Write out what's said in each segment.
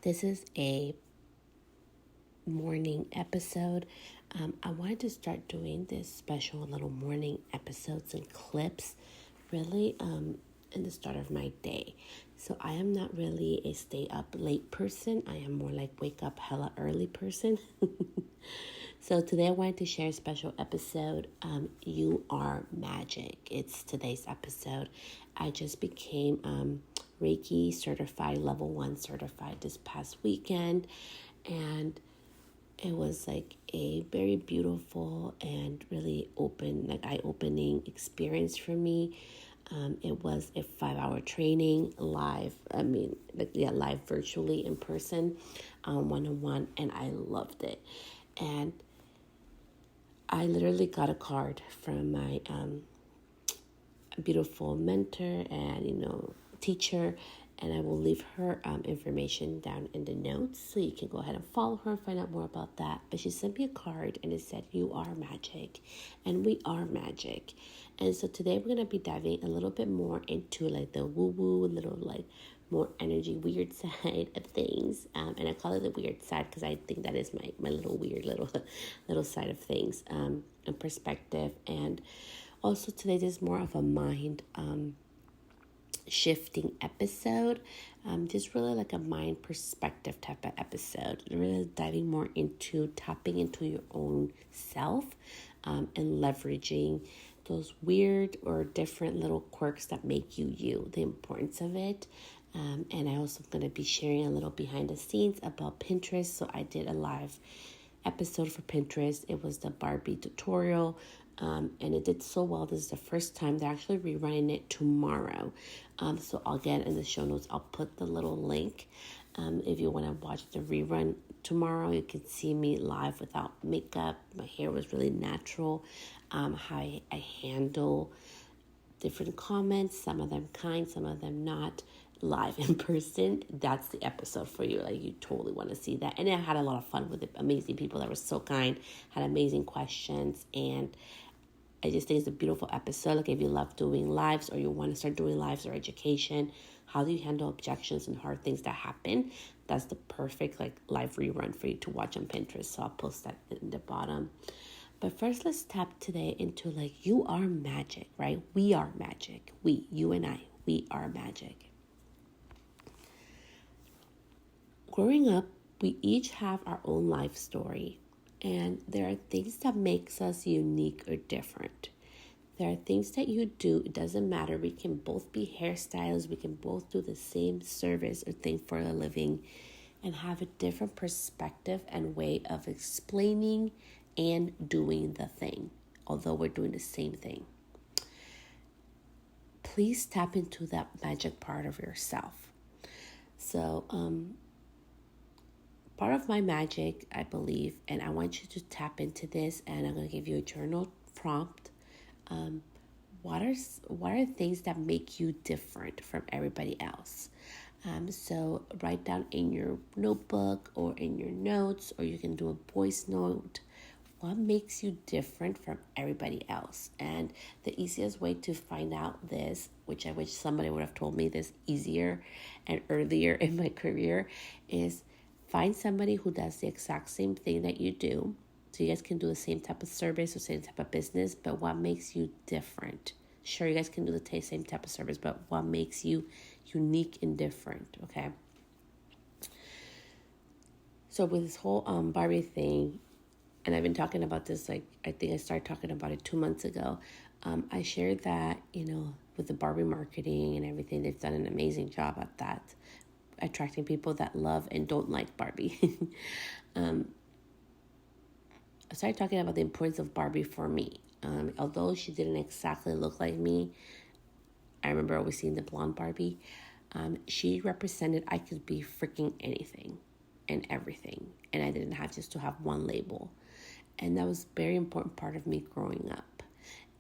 This is a morning episode. I wanted to start doing this special little morning episodes and clips really in the start of my day. So I am not really a stay up late person. I am more like wake up hella early person. So today I wanted to share a special episode. You are magic. It's today's episode. I just became Reiki certified, level 1 certified this past weekend. And it was like a very beautiful and really eye-opening experience for me. It was a 5-hour training live. Live virtually in person, one-on-one, and I loved it. And I literally got a card from my beautiful mentor and teacher, and I will leave her information down in the notes so you can go ahead and follow her and find out more about that. But she sent me a card and it said, "You are magic," and we are magic. And so today we're gonna be diving a little bit more into like the woo-woo, little like more energy weird side of things, and I call it the weird side because I think that is my little weird little side of things, and perspective. And also today there's more of a mind shifting episode, just really like a mind perspective type of episode, really diving more into tapping into your own self, and leveraging those weird or different little quirks that make you, the importance of it. And I also going to be sharing a little behind the scenes about Pinterest. So I did a live episode for Pinterest. It was the Barbie tutorial, and it did so well. This is the first time they're actually rerunning it tomorrow. So I'll get in the show notes. I'll put the little link. If you want to watch the rerun tomorrow, you can see me live without makeup. My hair was really natural. How I handle different comments, some of them kind, some of them not, live in person. That's the episode for you. Like, you totally want to see that. And I had a lot of fun with it. Amazing people that were so kind, had amazing questions, and I just think it's a beautiful episode. Like, if you love doing lives or you want to start doing lives or education, how do you handle objections and hard things that happen? That's the perfect like live rerun for you to watch on Pinterest. So I'll post that in the bottom. But first, let's tap today into like, you are magic, right? We are magic. You and I, we are magic. Growing up, we each have our own life story, and there are things that makes us unique or different. There are things that you do, it doesn't matter. We can both be hairstylists, we can both do the same service or thing for a living and have a different perspective and way of explaining and doing the thing, although we're doing the same thing. Please tap into that magic part of yourself. So, part of my magic, I believe, and I want you to tap into this, and I'm going to give you a journal prompt. What are things that make you different from everybody else? So write down in your notebook or in your notes, or you can do a voice note. What makes you different from everybody else? And the easiest way to find out this, which I wish somebody would have told me this easier and earlier in my career, is find somebody who does the exact same thing that you do. So you guys can do the same type of service or same type of business, but what makes you different? Sure, you guys can do the same type of service, but what makes you unique and different, okay? So with this whole Barbie thing, and I've been talking about this, like, I think I started talking about it 2 months ago. I shared that, with the Barbie marketing and everything, they've done an amazing job at that, attracting people that love and don't like Barbie. I started talking about the importance of Barbie for me. Although she didn't exactly look like me, I remember always seeing the blonde Barbie. She represented I could be freaking anything and everything, and I didn't have just to have one label. And that was a very important part of me growing up.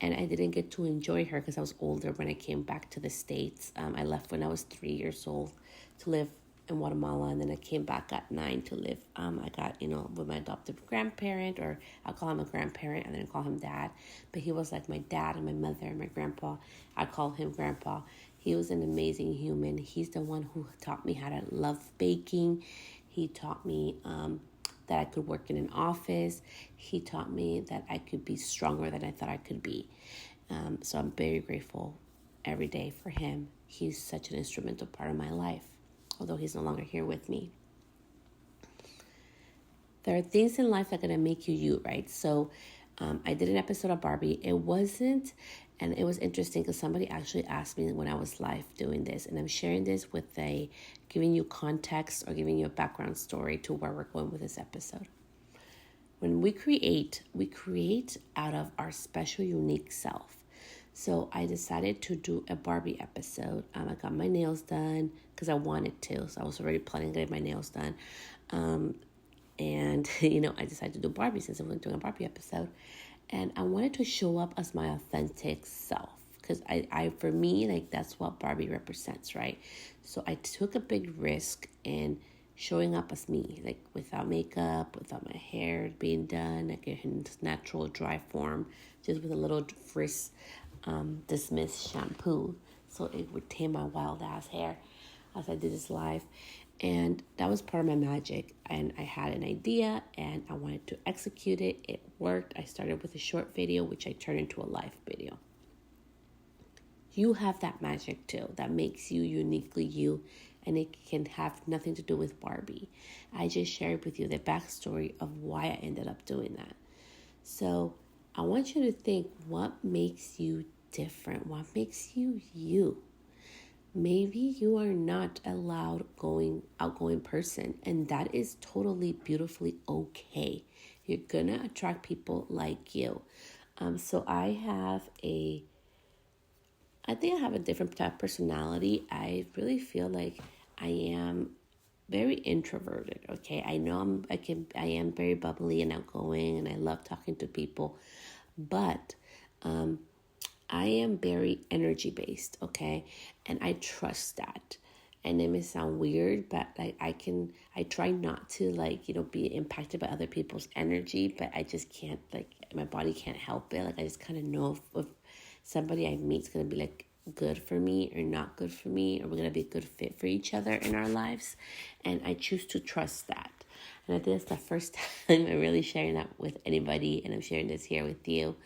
And I didn't get to enjoy her because I was older when I came back to the States. I left when I was 3 years old to live in Guatemala, and then I came back at 9 to live. I got, with my adoptive grandparent, or I'll call him a grandparent, and then I call him dad. But he was like my dad and my mother and my grandpa. I call him grandpa. He was an amazing human. He's the one who taught me how to love baking. He taught me that I could work in an office. He taught me that I could be stronger than I thought I could be. So I'm very grateful every day for him. He's such an instrumental part of my life, although he's no longer here with me. There are things in life that are going to make you, right? So I did an episode of Barbie. It was interesting because somebody actually asked me when I was live doing this, and I'm sharing this with giving you context or giving you a background story to where we're going with this episode. When we create out of our special, unique self. So I decided to do a Barbie episode. I got my nails done because I wanted to. So I was already planning to get my nails done. And, I decided to do Barbie since I'm doing a Barbie episode. And I wanted to show up as my authentic self. Because for me, like, that's what Barbie represents, right? So I took a big risk in showing up as me, like without makeup, without my hair being done, like in natural dry form, just with a little frizz dismiss shampoo. So it would tame my wild ass hair as I did this live. And that was part of my magic. And I had an idea and I wanted to execute it. It worked. I started with a short video, which I turned into a live video. You have that magic too, that makes you uniquely you, and it can have nothing to do with Barbie. I just shared with you the backstory of why I ended up doing that. So I want you to think, what makes you different? What makes you you? Maybe you are not a loud, outgoing person, and that is totally beautifully okay. You're gonna attract people like you. So I think I have a different type of personality. I really feel like I am very introverted. Okay, I know I am very bubbly and outgoing, and I love talking to people, but I am very energy based. Okay, and I trust that. And it may sound weird, but like I try not to be impacted by other people's energy, but I just can't, my body can't help it. Like I just kind of know if somebody I meet is going to be like good for me or not good for me, or we're going to be a good fit for each other in our lives. And I choose to trust that. And I think that's the first time I'm really sharing that with anybody. And I'm sharing this here with you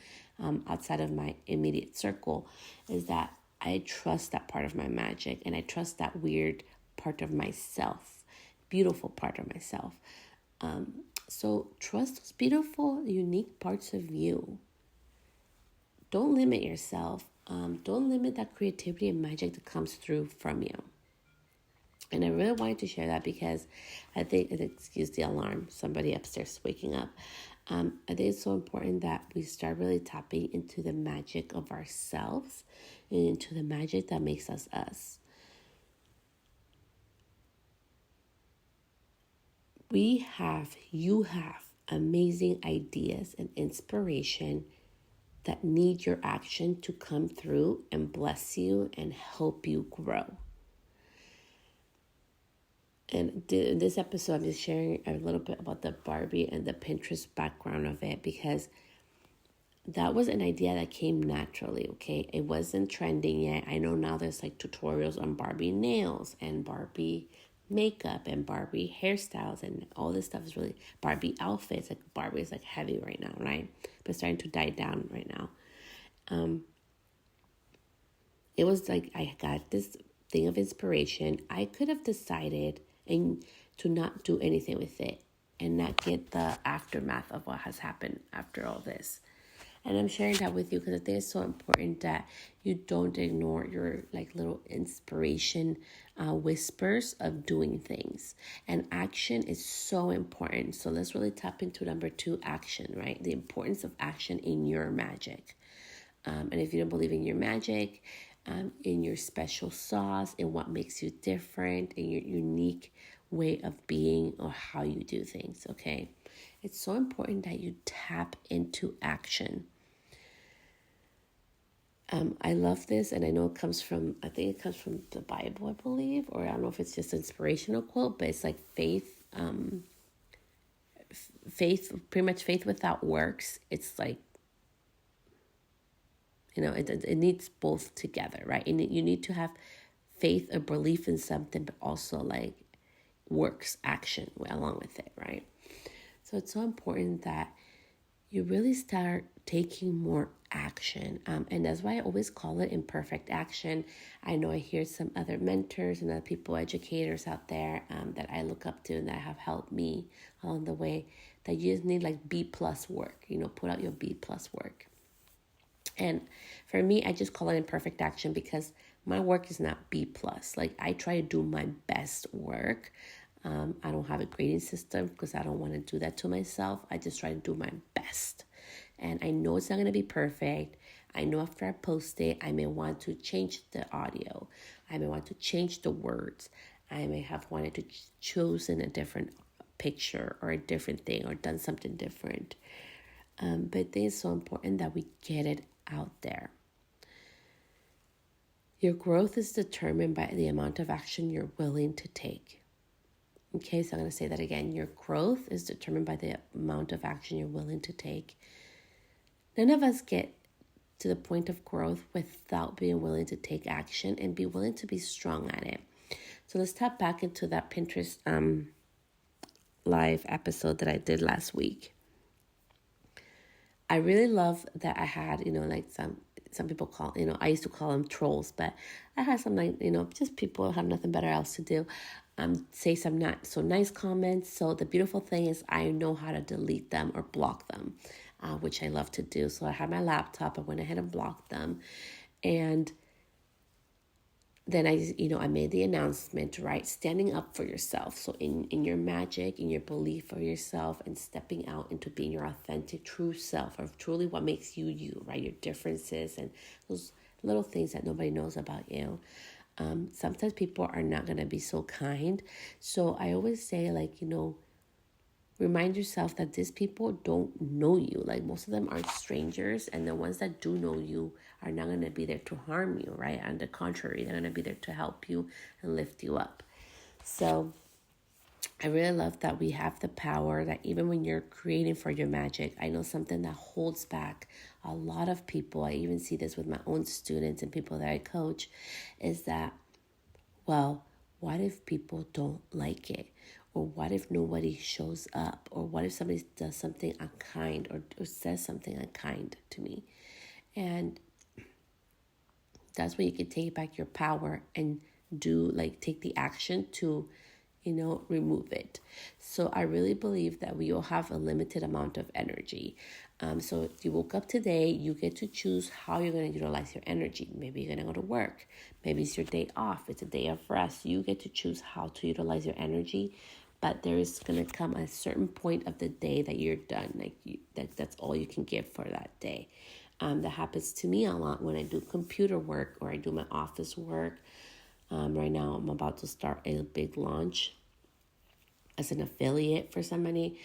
outside of my immediate circle, is that I trust that part of my magic, and I trust that weird part of myself, beautiful part of myself. So trust those beautiful, unique parts of you. Don't limit yourself. Don't limit that creativity and magic that comes through from you. And I really wanted to share that because I think, excuse the alarm, somebody upstairs waking up. I think it's so important that we start really tapping into the magic of ourselves and into the magic that makes us us. You have amazing ideas and inspiration that need your action to come through and bless you and help you grow. And in this episode, I'm just sharing a little bit about the Barbie and the Pinterest background of it, because that was an idea that came naturally, okay? It wasn't trending yet. I know now there's like tutorials on Barbie nails and Barbie makeup and Barbie hairstyles, and all this stuff is really Barbie outfits. Like Barbie is like heavy right now, right? But starting to die down right now. It was like I got this thing of inspiration. I could have decided to not do anything with it and not get the aftermath of what has happened after all this. And I'm sharing that with you because I think it's so important that you don't ignore your little inspiration whispers of doing things. And action is so important. So let's really tap into number 2, action, right? The importance of action in your magic. And if you don't believe in your magic, in your special sauce, in what makes you different, in your unique way of being or how you do things, okay? It's so important that you tap into action. I love this, and I know it comes from the Bible, I believe, or I don't know if it's just an inspirational quote, but it's like faith, pretty much faith without works. It's like It needs both together, right? And you need to have faith or belief in something, but also like works, action along with it, right? So it's so important that you really start taking more action. And that's why I always call it imperfect action. I know I hear some other mentors and other people, educators out there that I look up to and that have helped me along the way, that you just need like B plus work, put out your B plus work. And for me, I just call it imperfect action because my work is not B plus. Like I try to do my best work. I don't have a grading system because I don't want to do that to myself. I just try to do my best. And I know it's not going to be perfect. I know after I post it, I may want to change the audio. I may want to change the words. I may have wanted to chosen a different picture or a different thing or done something different. But I think it's so important that we get it out there. Your growth is determined by the amount of action you're willing to take. Okay, so I'm going to say that again. Your growth is determined by the amount of action you're willing to take. None of us get to the point of growth without being willing to take action and be willing to be strong at it. So let's tap back into that Pinterest live episode that I did last week. I really love that I had, like some people call, I used to call them trolls, but I had some, just people who have nothing better else to do. Say some not so nice comments. So the beautiful thing is I know how to delete them or block them, which I love to do. So I had my laptop. I went ahead and blocked them. And then I made the announcement, right? Standing up for yourself. So in your magic, in your belief for yourself and stepping out into being your authentic, true self of truly what makes you, you, right? Your differences and those little things that nobody knows about you. Sometimes people are not going to be so kind. So I always say, remind yourself that these people don't know you. Like most of them are strangers, and the ones that do know you are not going to be there to harm you, right? On the contrary, they're going to be there to help you and lift you up. So I really love that we have the power that even when you're creating for your magic, I know something that holds back a lot of people. I even see this with my own students and people that I coach, is that, well, what if people don't like it? Or what if nobody shows up? Or what if somebody does something unkind or says something unkind to me? And that's when you can take back your power and take the action to, remove it. So I really believe that we all have a limited amount of energy. So if you woke up today, you get to choose how you're going to utilize your energy. Maybe you're going to go to work. Maybe it's your day off. It's a day of rest. You get to choose how to utilize your energy. But there is going to come a certain point of the day that you're done. That's all you can give for that day. That happens to me a lot when I do computer work or I do my office work. Right now, I'm about to start a big launch as an affiliate for somebody.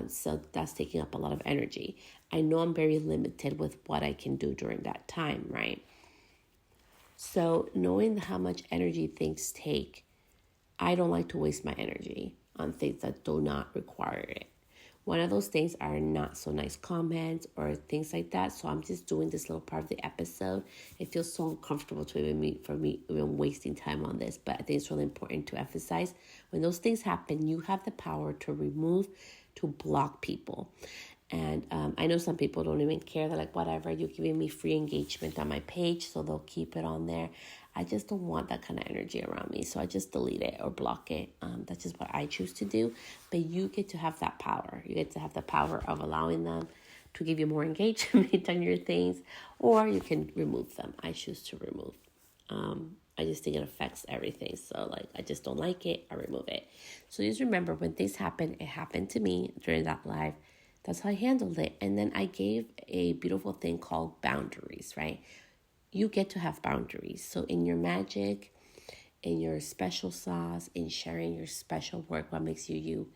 So that's taking up a lot of energy. I know I'm very limited with what I can do during that time, right? So knowing how much energy things take, I don't like to waste my energy on things that do not require it. One of those things are not so nice comments or things like that. So I'm just doing this little part of the episode. It feels so uncomfortable to even wasting time on this. But I think it's really important to emphasize when those things happen, you have the power to remove, to block people. And I know some people don't even care. They're like, whatever, you're giving me free engagement on my page, so they'll keep it on there. I just don't want that kind of energy around me. So I just delete it or block it. That's just what I choose to do. But you get to have that power. You get to have the power of allowing them to give you more engagement on your things, or you can remove them. I choose to remove. I just think it affects everything. So I just don't like it, I remove it. So just remember, when things happen, it happened to me during that live. That's how I handled it. And then I gave a beautiful thing called boundaries, right? You get to have boundaries. So in your magic, in your special sauce, in sharing your special work, what makes you you,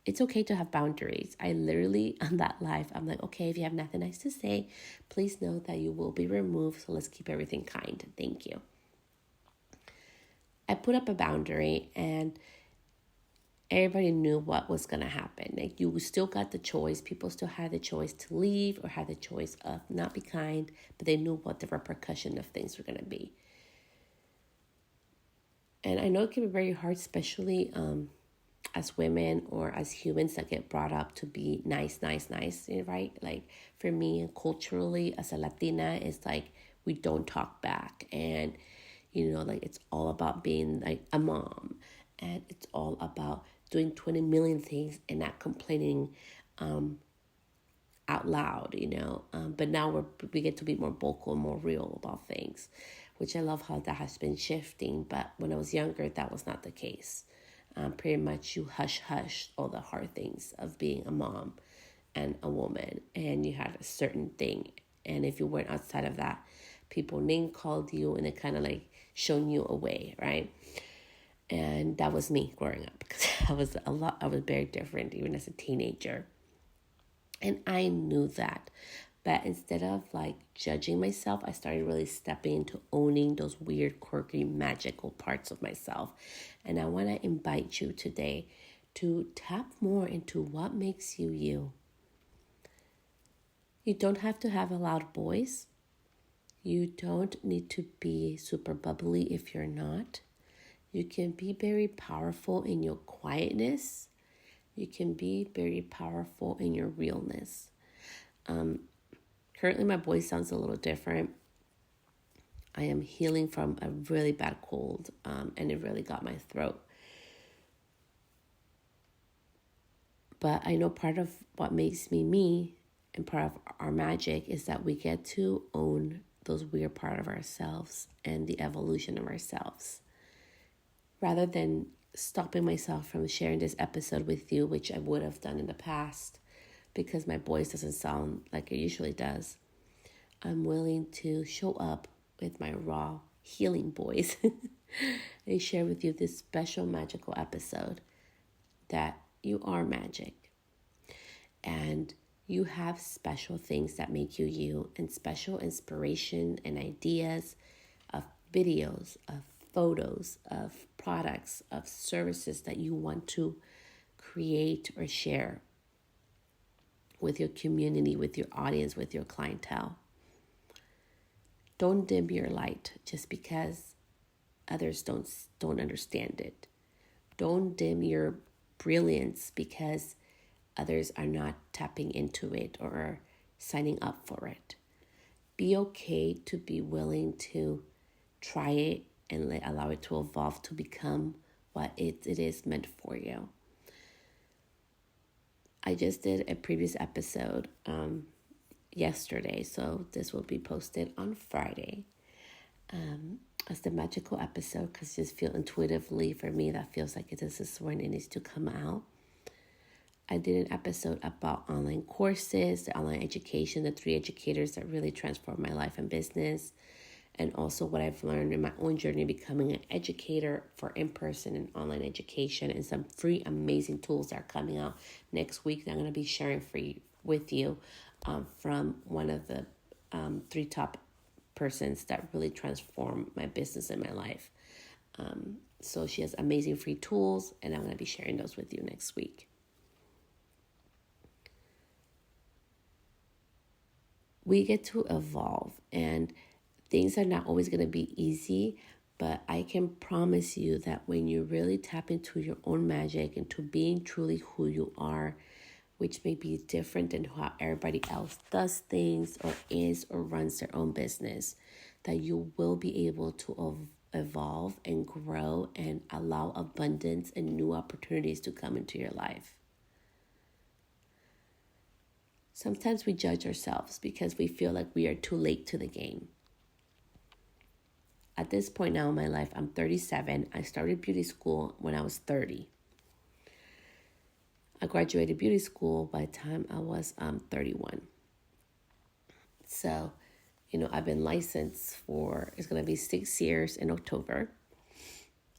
it's okay to have boundaries. I literally, on that live, I'm like, okay, if you have nothing nice to say, please know that you will be removed. So let's keep everything kind. Thank you. I put up a boundary, and everybody knew what was going to happen. Like, you still got the choice. People still had the choice to leave or had the choice of not be kind, but they knew what the repercussion of things were going to be. And I know it can be very hard, especially as women or as humans that get brought up to be nice, right? Like, for me, culturally, as a Latina, it's like we don't talk back. And, like, it's all about being like a mom. And it's all about doing 20 million things and not complaining out loud, But now we get to be more vocal, more real about things, which I love how that has been shifting. But when I was younger, that was not the case. Pretty much you hush all the hard things of being a mom and a woman, and you had a certain thing. And if you went outside of that, people name called you and it kind of like shown you away, right? And that was me growing up, because I was very different even as a teenager. And I knew that. But instead of like judging myself, I started really stepping into owning those weird, quirky, magical parts of myself. And I want to invite you today to tap more into what makes you you. You don't have to have a loud voice. You don't need to be super bubbly if you're not. You can be very powerful in your quietness. You can be very powerful in your realness. Currently, my voice sounds a little different. I am healing from a really bad cold, and it really got my throat. But I know part of what makes me me and part of our magic is that we get to own those weird part of ourselves and the evolution of ourselves. Rather than stopping myself from sharing this episode with you, which I would have done in the past, because my voice doesn't sound like it usually does, I'm willing to show up with my raw healing voice and share with you this special magical episode that you are magic. And you have special things that make you you, and special inspiration and ideas of videos, of photos, of products, of services that you want to create or share with your community, with your audience, with your clientele. Don't dim your light just because others don't understand it. Don't dim your brilliance because others are not tapping into it or signing up for it. Be okay to be willing to try it and allow it to evolve to become what it is meant for you. I just did a previous episode yesterday, so this will be posted on Friday as the magical episode, because just feel intuitively for me that feels like this is when it needs to come out. I did an episode about online courses, the online education, the 3 educators that really transformed my life and business, and also what I've learned in my own journey becoming an educator for in-person and online education, and some free amazing tools that are coming out next week that I'm going to be sharing with you from one of the 3 top persons that really transformed my business and my life. So she has amazing free tools, and I'm going to be sharing those with you next week. We get to evolve, and things are not always going to be easy, but I can promise you that when you really tap into your own magic, into being truly who you are, which may be different than how everybody else does things or is or runs their own business, that you will be able to evolve and grow and allow abundance and new opportunities to come into your life. Sometimes we judge ourselves because we feel like we are too late to the game. At this point now in my life, I'm 37. I started beauty school when I was 30. I graduated beauty school by the time I was 31. So, I've been licensed it's going to be 6 years in October.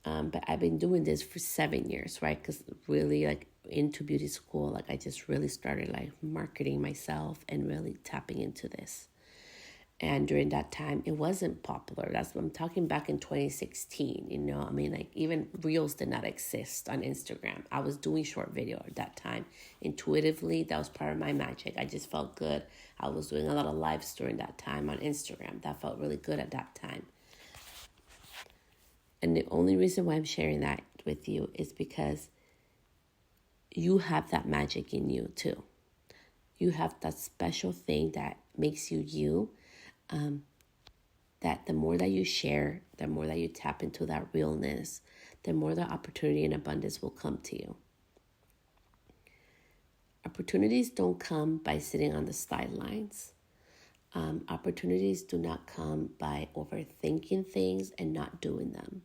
But I've been doing this for 7 years, right? Because really, like, into beauty school, like, I just really started, like, marketing myself and really tapping into this. And during that time, it wasn't popular. That's what I'm talking back in 2016. Like even Reels did not exist on Instagram. I was doing short video at that time. Intuitively, that was part of my magic. I just felt good. I was doing a lot of lives during that time on Instagram. That felt really good at that time. And the only reason why I'm sharing that with you is because you have that magic in you too. You have that special thing that makes you you. That the more that you share, the more that you tap into that realness, the more the opportunity and abundance will come to you. Opportunities don't come by sitting on the sidelines. Opportunities do not come by overthinking things and not doing them.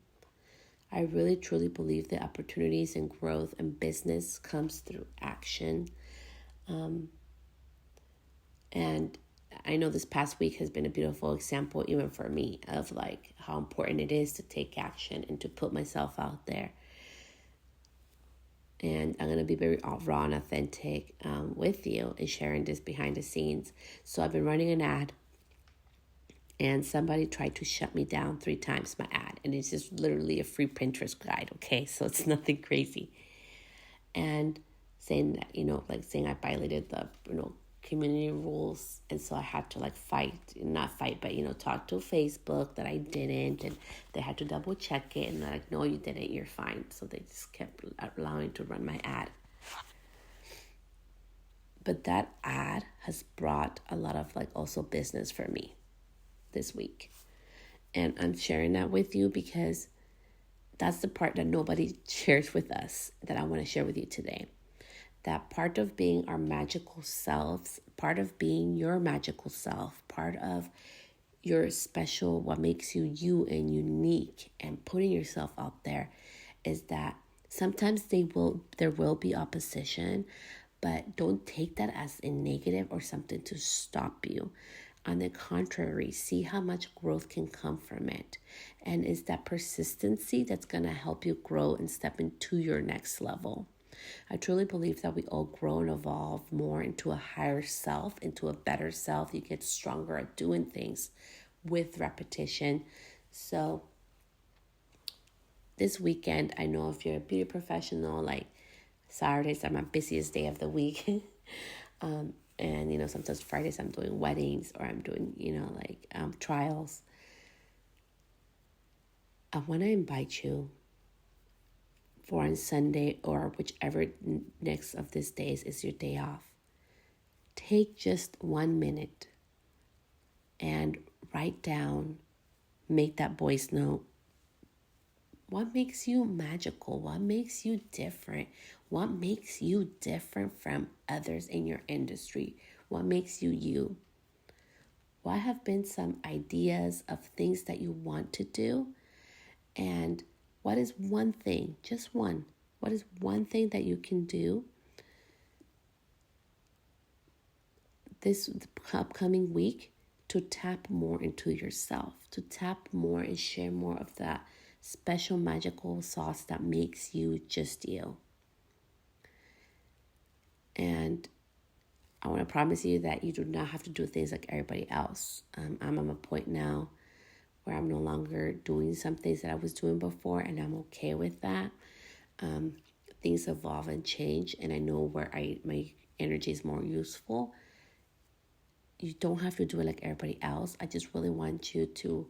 I really truly believe that opportunities and growth and business comes through action. And I know this past week has been a beautiful example, even for me, of like how important it is to take action and to put myself out there. And I'm going to be very raw and authentic with you and sharing this behind the scenes. So I've been running an ad, and somebody tried to shut me down 3 times, my ad. And it's just literally a free Pinterest guide, okay? So it's nothing crazy. And saying that, saying I violated the, community rules. And so I had to talk to Facebook that I didn't. And they had to double check it. And they're like, no, you didn't. You're fine. So they just kept allowing to run my ad. But that ad has brought a lot of also business for me this week. And I'm sharing that with you because that's the part that nobody shares with us that I want to share with you today. That part of being our magical selves, part of being your magical self, part of your special, what makes you you and unique and putting yourself out there is that sometimes there will be opposition, but don't take that as a negative or something to stop you. On the contrary, see how much growth can come from it. And it's that persistency that's going to help you grow and step into your next level. I truly believe that we all grow and evolve more into a higher self, into a better self. You get stronger at doing things with repetition. So this weekend, I know if you're a beauty professional, Saturdays are my busiest day of the week. And, sometimes Fridays I'm doing weddings or I'm doing, trials. I want to invite you for on Sunday or whichever next of these days is your day off. Take just 1 minute and write down, make that voice note. What makes you magical? What makes you different? What makes you different from others in your industry? What makes you you? What have been some ideas of things that you want to do? And what is one thing, just one, what is one thing that you can do this upcoming week to tap more into yourself, to tap more and share more of that special magical sauce that makes you just you? And I want to promise you that you do not have to do things like everybody else. I'm at a point now where I'm no longer doing some things that I was doing before, and I'm okay with that. Things evolve and change, and I know where my energy is more useful. You don't have to do it like everybody else. I just really want you to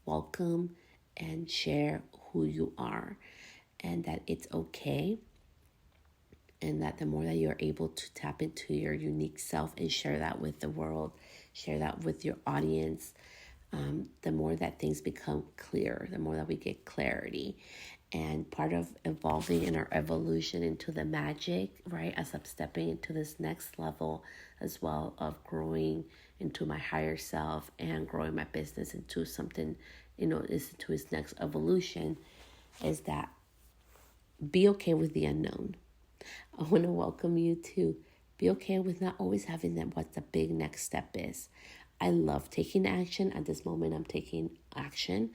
welcome and share who you are, and that it's okay. And that the more that you're able to tap into your unique self and share that with the world, share that with your audience, the more that things become clear, the more that we get clarity. And part of evolving in our evolution into the magic, right, as I'm stepping into this next level as well of growing into my higher self and growing my business into something, is to its next evolution, is that be okay with the unknown. I want to welcome you to be okay with not always having that what the big next step is. I love taking action. At this moment, I'm taking action,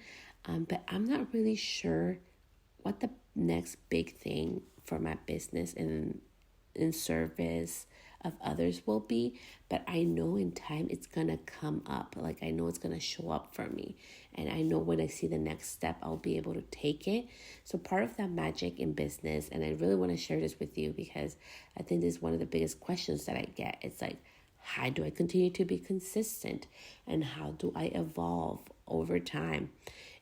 but I'm not really sure what the next big thing for my business in service of others will be, but I know in time it's gonna come up. Like I know it's gonna show up for me, and I know when I see the next step, I'll be able to take it. So part of that magic in business, and I really want to share this with you because I think this is one of the biggest questions that I get. It's like, how do I continue to be consistent, and how do I evolve over time?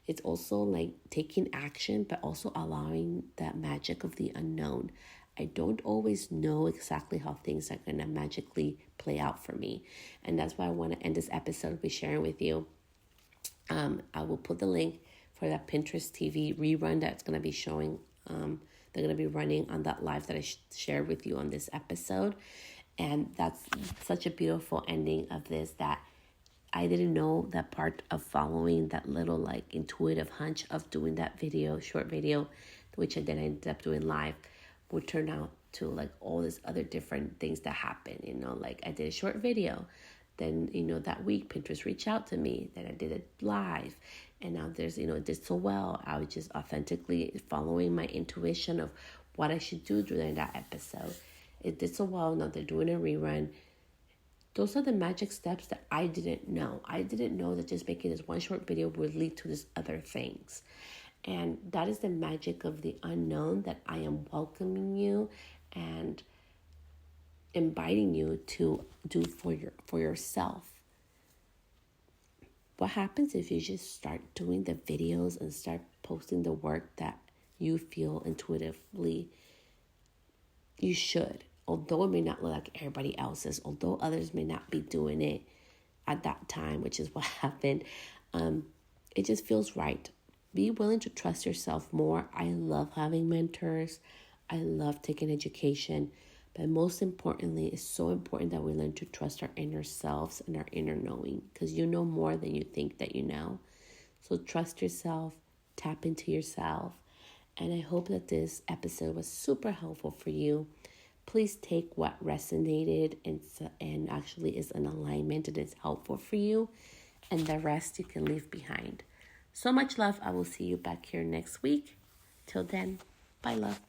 It's also like taking action, but also allowing that magic of the unknown. I don't always know exactly how things are going to magically play out for me. And that's why I want to end this episode by sharing with you. I will put the link for that Pinterest TV rerun that's going to be showing. They're going to be running on that live that I shared with you on this episode. And that's such a beautiful ending of this, that I didn't know that part of following that little like intuitive hunch of doing that video, short video, which I then ended up doing live, would turn out to like all these other different things that happen. Like I did a short video, then that week Pinterest reached out to me, then I did it live, and now there's it did so well. I was just authentically following my intuition of what I should do during that episode. It did so well. Now they're doing a rerun. Those are the magic steps that I didn't know. I didn't know that just making this one short video would lead to these other things. And that is the magic of the unknown, that I am welcoming you and inviting you to do for yourself. What happens if you just start doing the videos and start posting the work that you feel intuitively you should? Although it may not look like everybody else's, although others may not be doing it at that time, which is what happened, it just feels right. Be willing to trust yourself more. I love having mentors. I love taking education. But most importantly, it's so important that we learn to trust our inner selves and our inner knowing, because you know more than you think that you know. So trust yourself, tap into yourself. And I hope that this episode was super helpful for you. Please take what resonated and actually is in alignment and is helpful for you, and the rest you can leave behind. So much love. I will see you back here next week. Till then, bye, love.